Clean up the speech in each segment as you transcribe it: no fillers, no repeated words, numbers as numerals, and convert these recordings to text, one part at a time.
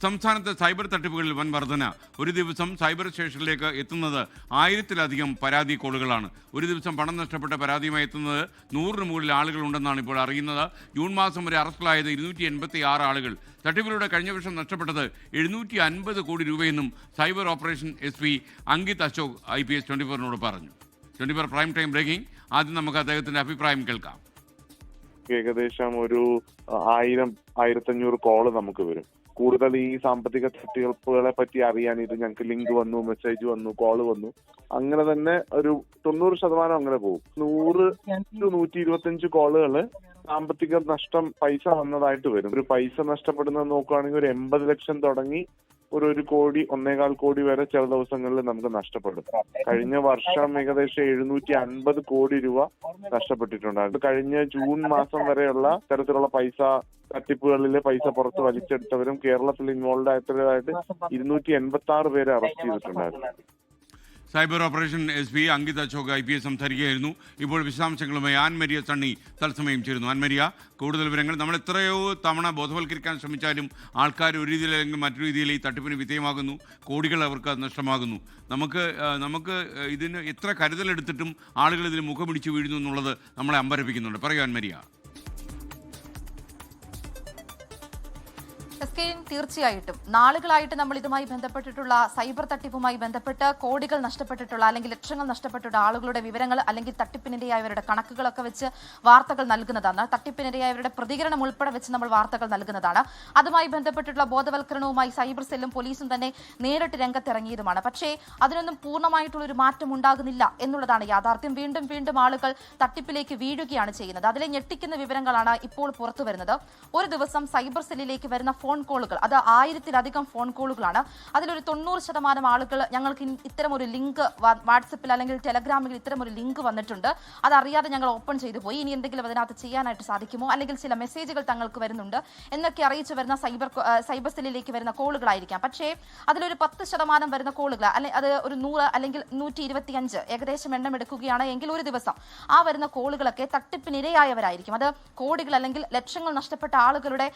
സംസ്ഥാനത്തെ സൈബർ തട്ടിപ്പുകളിൽ വൻ വർധന. ഒരു ദിവസം സൈബർ സ്റ്റേഷനിലേക്ക് എത്തുന്നത് 1000-ലധികം പരാതി കോളുകളാണ്. ഒരു ദിവസം പണം നഷ്ടപ്പെട്ട പരാതിയുമായി എത്തുന്നത് 100-ന് മുകളിൽ ആളുകളുണ്ടെന്നാണ് ഇപ്പോൾ അറിയുന്നത്. ജൂൺ മാസം വരെ അറസ്റ്റിലായത് 286 ആളുകൾ. തട്ടിപ്പിലൂടെ കഴിഞ്ഞ വർഷം നഷ്ടപ്പെട്ടത് 750 കോടി രൂപയെന്നും cyber operation SP Ankit Ashok IPS 24-നോട് പറഞ്ഞു. 24 പ്രൈം ടൈം ബ്രേക്കിംഗ്. ആദ്യം നമുക്ക് അദ്ദേഹത്തിന്റെ അഭിപ്രായം കേൾക്കാം. ഏകദേശം ഒരു 1000-1500 കോള് നമുക്ക് വരും. കൂടുതൽ ഈ സാമ്പത്തിക തട്ടിപ്പുകളെ പറ്റി അറിയാൻ ഇത് ഞങ്ങൾക്ക് ലിങ്ക് വന്നു, മെസ്സേജ് വന്നു, കോള് വന്നു, അങ്ങനെ തന്നെ ഒരു 90% അങ്ങനെ പോകും. 100-125 കോളുകള് സാമ്പത്തിക നഷ്ടം പൈസ വന്നതായിട്ട് വരും. ഒരു പൈസ നഷ്ടപ്പെടുന്നത് നോക്കുകയാണെങ്കിൽ ഒരു 80 ലക്ഷം തുടങ്ങി ഒരു 1 കോടി 1.25 കോടി വരെ ചില ദിവസങ്ങളിൽ നമുക്ക് നഷ്ടപ്പെടും. കഴിഞ്ഞ വർഷം ഏകദേശം 750 കോടി രൂപ നഷ്ടപ്പെട്ടിട്ടുണ്ടായിരുന്നു. കഴിഞ്ഞ ജൂൺ മാസം വരെയുള്ള തരത്തിലുള്ള പൈസ തട്ടിപ്പുകളിൽ പൈസ പുറത്ത് വലിച്ചെടുത്തവരും കേരളത്തിൽ ഇൻവോൾവ് ആയിട്ട് 286 പേരെ അറസ്റ്റ് ചെയ്തിട്ടുണ്ടായിരുന്നു. Cyber operation SP Ankit Ashok IPS സംസാരിക്കുകയായിരുന്നു. ഇപ്പോൾ വിശദാംശങ്ങളുമായി ആൻമരിയ സണ്ണി തത്സമയം ചേരുന്നു. ആൻമരിയ, കൂടുതൽ വിവരങ്ങൾ. നമ്മൾ എത്രയോ തവണ ബോധവൽക്കരിക്കാൻ ശ്രമിച്ചാലും ആൾക്കാർ ഒരു രീതിയിൽ അല്ലെങ്കിൽ മറ്റൊരു രീതിയിൽ ഈ തട്ടിപ്പിന് വിധേയമാകുന്നു, കോടികൾ അവർക്ക് നഷ്ടമാകുന്നു. നമുക്ക് ഇതിന് എത്ര കരുതലെടുത്തിട്ടും ആളുകൾ ഇതിന് മുഖമിടിച്ച് വീഴുന്നു എന്നുള്ളത് നമ്മളെ അമ്പരപ്പിക്കുന്നുണ്ട്. പറയൂ ആൻമരിയ. തീർച്ചയായിട്ടും നാളുകളായിട്ട് നമ്മൾ ഇതുമായി ബന്ധപ്പെട്ടിട്ടുള്ള സൈബർ തട്ടിപ്പുമായി ബന്ധപ്പെട്ട് കോടികൾ നഷ്ടപ്പെട്ടിട്ടുള്ള അല്ലെങ്കിൽ ലക്ഷങ്ങൾ നഷ്ടപ്പെട്ടിട്ടുള്ള ആളുകളുടെ വിവരങ്ങൾ അല്ലെങ്കിൽ തട്ടിപ്പിനിരയായവരുടെ കണക്കുകളൊക്കെ വെച്ച് വാർത്തകൾ നൽകുന്നതാണ്. തട്ടിപ്പിനിരയായവരുടെ പ്രതികരണം ഉൾപ്പെടെ വെച്ച് നമ്മൾ വാർത്തകൾ നൽകുന്നതാണ്. അതുമായി ബന്ധപ്പെട്ടിട്ടുള്ള ബോധവൽക്കരണവുമായി സൈബർ സെല്ലും പോലീസും തന്നെ നേരിട്ട് രംഗത്തിറങ്ങിയതുമാണ്. പക്ഷേ അതിനൊന്നും പൂർണ്ണമായിട്ടുള്ളൊരു മാറ്റം ഉണ്ടാകുന്നില്ല എന്നുള്ളതാണ് യാഥാർത്ഥ്യം. വീണ്ടും വീണ്ടും ആളുകൾ തട്ടിപ്പിലേക്ക് വീഴുകയാണ് ചെയ്യുന്നത്. അതിലെ ഞെട്ടിക്കുന്ന വിവരങ്ങളാണ് ഇപ്പോൾ പുറത്തു വരുന്നത്. ഒരു ദിവസം സൈബർ സെല്ലിലേക്ക് വരുന്ന ഫോൺ കോളുകൾ, അത് 1000-ലധികം ഫോൺ കോളുകളാണ്. അതിലൊരു 90% ആളുകൾ ഞങ്ങൾക്ക് ഇത്തരമൊരു ലിങ്ക് വാട്സപ്പിൽ അല്ലെങ്കിൽ ടെലഗ്രാമിൽ ഇത്തരമൊരു ലിങ്ക് വന്നിട്ടുണ്ട്, അതറിയാതെ ഞങ്ങൾ ഓപ്പൺ ചെയ്തു പോയി, ഇനി എന്തെങ്കിലും അതിനകത്ത് ചെയ്യാനായിട്ട് സാധിക്കുമോ, അല്ലെങ്കിൽ ചില മെസ്സേജുകൾ തങ്ങൾക്ക് വരുന്നുണ്ട് എന്നൊക്കെ അറിയിച്ചു വരുന്ന സൈബർ സെല്ലിലേക്ക് വരുന്ന കോളുകളായിരിക്കാം. പക്ഷേ അതിലൊരു 10% വരുന്ന കോളുകൾ, അത് ഒരു 100 അല്ലെങ്കിൽ 125 ഏകദേശം എണ്ണം എടുക്കുകയാണ് എങ്കിൽ ഒരു ദിവസം ആ വരുന്ന കോളുകളൊക്കെ തട്ടിപ്പിനിരയായവരായിരിക്കും. അത് കോടികൾ അല്ലെങ്കിൽ ലക്ഷങ്ങൾ നഷ്ടപ്പെട്ട ആളുകളുടെ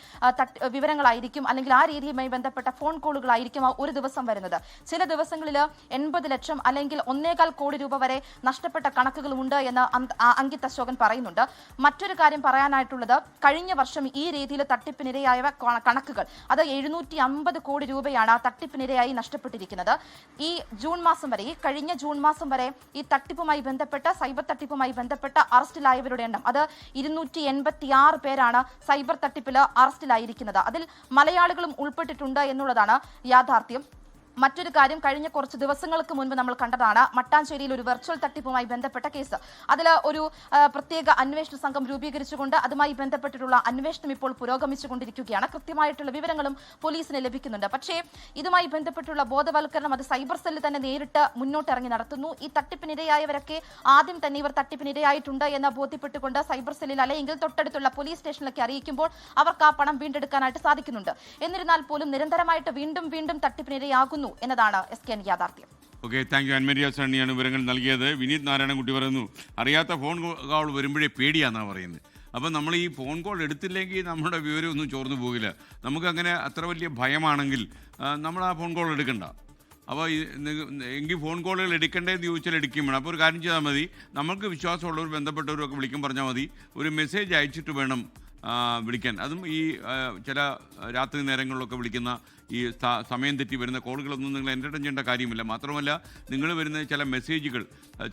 വിവരങ്ങളായിരിക്കും, അല്ലെങ്കിൽ ആ രീതിയുമായി ബന്ധപ്പെട്ട ഫോൺ കോളുകളായിരിക്കും ഒരു ദിവസം വരുന്നത്. ചില ദിവസങ്ങളിൽ 80 ലക്ഷം അല്ലെങ്കിൽ 1.25 കോടി രൂപ വരെ നഷ്ടപ്പെട്ട കണക്കുകളുണ്ട് എന്ന് അങ്കിത് അശോകൻ പറയുന്നുണ്ട്. മറ്റൊരു കാര്യം പറയാനായിട്ടുള്ളത്, കഴിഞ്ഞ വർഷം ഈ രീതിയിൽ തട്ടിപ്പിനിരയായ കണക്കുകൾ, അത് 750 കോടി രൂപയാണ് തട്ടിപ്പിനിരയായി നഷ്ടപ്പെട്ടിരിക്കുന്നത്. ഈ ജൂൺ മാസം വരെ, ഈ കഴിഞ്ഞ ജൂൺ മാസം വരെ ഈ തട്ടിപ്പുമായി ബന്ധപ്പെട്ട സൈബർ തട്ടിപ്പുമായി ബന്ധപ്പെട്ട അറസ്റ്റിലായവരുടെ എണ്ണം അത് 286 പേരാണ് സൈബർ തട്ടിപ്പിൽ അറസ്റ്റിലായിരിക്കുന്നത്. അതിൽ മലയാളികളും ഉൾപ്പെട്ടിട്ടുണ്ട് എന്നുള്ളതാണ് യാഥാർത്ഥ്യം. മറ്റൊരു കാര്യം, കഴിഞ്ഞ കുറച്ച് ദിവസങ്ങൾക്ക് മുൻപ് നമ്മൾ കണ്ടതാണ് മട്ടാഞ്ചേരിയിൽ ഒരു വെർച്വൽ തട്ടിപ്പുമായി ബന്ധപ്പെട്ട കേസ്. അതിൽ ഒരു പ്രത്യേക അന്വേഷണ സംഘം രൂപീകരിച്ചുകൊണ്ട് അതുമായി ബന്ധപ്പെട്ടിട്ടുള്ള അന്വേഷണം ഇപ്പോൾ പുരോഗമിച്ചുകൊണ്ടിരിക്കുകയാണ്. കൃത്യമായിട്ടുള്ള വിവരങ്ങളും പോലീസിന് ലഭിക്കുന്നുണ്ട്. പക്ഷേ ഇതുമായി ബന്ധപ്പെട്ടുള്ള ബോധവൽക്കരണം അത് സൈബർ സെല്ല് തന്നെ നേരിട്ട് മുന്നോട്ടിറങ്ങി നടത്തുന്നു. ഈ തട്ടിപ്പിനിരയായവരൊക്കെ ആദ്യം തന്നെ ഇവർ തട്ടിപ്പിനിരയായിട്ടുണ്ട് എന്ന് ബോധ്യപ്പെട്ടുകൊണ്ട് സൈബർ സെല്ലിൽ അല്ലെങ്കിൽ തൊട്ടടുത്തുള്ള പോലീസ് സ്റ്റേഷനിലൊക്കെ അറിയിക്കുമ്പോൾ അവർക്ക് ആ പണം വീണ്ടെടുക്കാനായിട്ട് സാധിക്കുന്നുണ്ട്. എന്നിരുന്നാൽ പോലും നിരന്തരമായിട്ട് വീണ്ടും വീണ്ടും തട്ടിപ്പിനിരയാകുന്നു എന്നതാണ് യാഥാർത്ഥ്യം. Okay, thank you. ആൻമരിയ സണ്ണിയാണ് വിവരങ്ങൾ നൽകിയത്. വിനീത് നാരായണൻകുട്ടി പറയുന്നു, അറിയാത്ത ഫോൺ കോൾ വരുമ്പോഴേ പേടിയാണെന്നാണ് പറയുന്നത്. അപ്പം നമ്മൾ ഈ ഫോൺ കോൾ എടുത്തില്ലെങ്കിൽ നമ്മുടെ വിവരമൊന്നും ചോർന്നു പോകില്ല. നമുക്കങ്ങനെ അത്ര വലിയ ഭയമാണെങ്കിൽ നമ്മൾ ആ ഫോൺ കോൾ എടുക്കണ്ട. അപ്പോൾ എങ്കിൽ ഫോൺ കോളുകൾ എടുക്കേണ്ടതെന്ന് ചോദിച്ചാൽ എടുക്കുകയും വേണം. അപ്പോൾ ഒരു കാര്യം ചെയ്താൽ മതി, നമ്മൾക്ക് വിശ്വാസമുള്ളവർ ബന്ധപ്പെട്ടവരൊക്കെ വിളിക്കും പറഞ്ഞാൽ മതി. ഒരു മെസ്സേജ് അയച്ചിട്ട് വേണം വിളിക്കാൻ. അതും ഈ ചില രാത്രി നേരങ്ങളിലൊക്കെ വിളിക്കുന്ന ഈ സമയം തെറ്റി വരുന്ന കോളുകളൊന്നും നിങ്ങൾ എൻ്റർടൈൻ ചെയ്യേണ്ട കാര്യമില്ല. മാത്രമല്ല, നിങ്ങൾ വരുന്ന ചില മെസ്സേജുകൾ,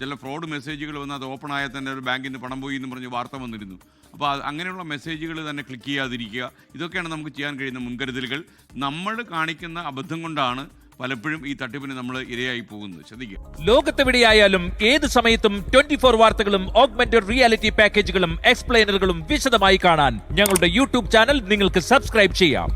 ചില ഫ്രോഡ് മെസ്സേജുകൾ വന്ന് അത് ഓപ്പൺ ആയാൽ തന്നെ ഒരു ബാങ്കിന് പണം പോയി എന്ന് പറഞ്ഞ് വാർത്ത വന്നിരുന്നു. അപ്പോൾ അങ്ങനെയുള്ള മെസ്സേജുകൾ തന്നെ ക്ലിക്ക് ചെയ്യാതിരിക്കുക. ഇതൊക്കെയാണ് നമുക്ക് ചെയ്യാൻ കഴിയുന്ന മുൻകരുതലുകൾ. നമ്മൾ കാണിക്കുന്ന അബദ്ധം കൊണ്ടാണ് പലപ്പോഴും ഈ തട്ടിപ്പിന് നമ്മൾ ഇരയായി പോകുന്നത്. ശ്രദ്ധിക്കുക. ലോകത്തെവിടെയായാലും ഏത് സമയത്തും 24 വാർത്തകളും ഓഗ്മെന്റഡ് റിയാലിറ്റി പാക്കേജുകളും എക്സ്പ്ലെയിനറുകളും വിശദമായി കാണാൻ ഞങ്ങളുടെ YouTube ചാനൽ നിങ്ങൾക്ക് സബ്സ്ക്രൈബ് ചെയ്യാം.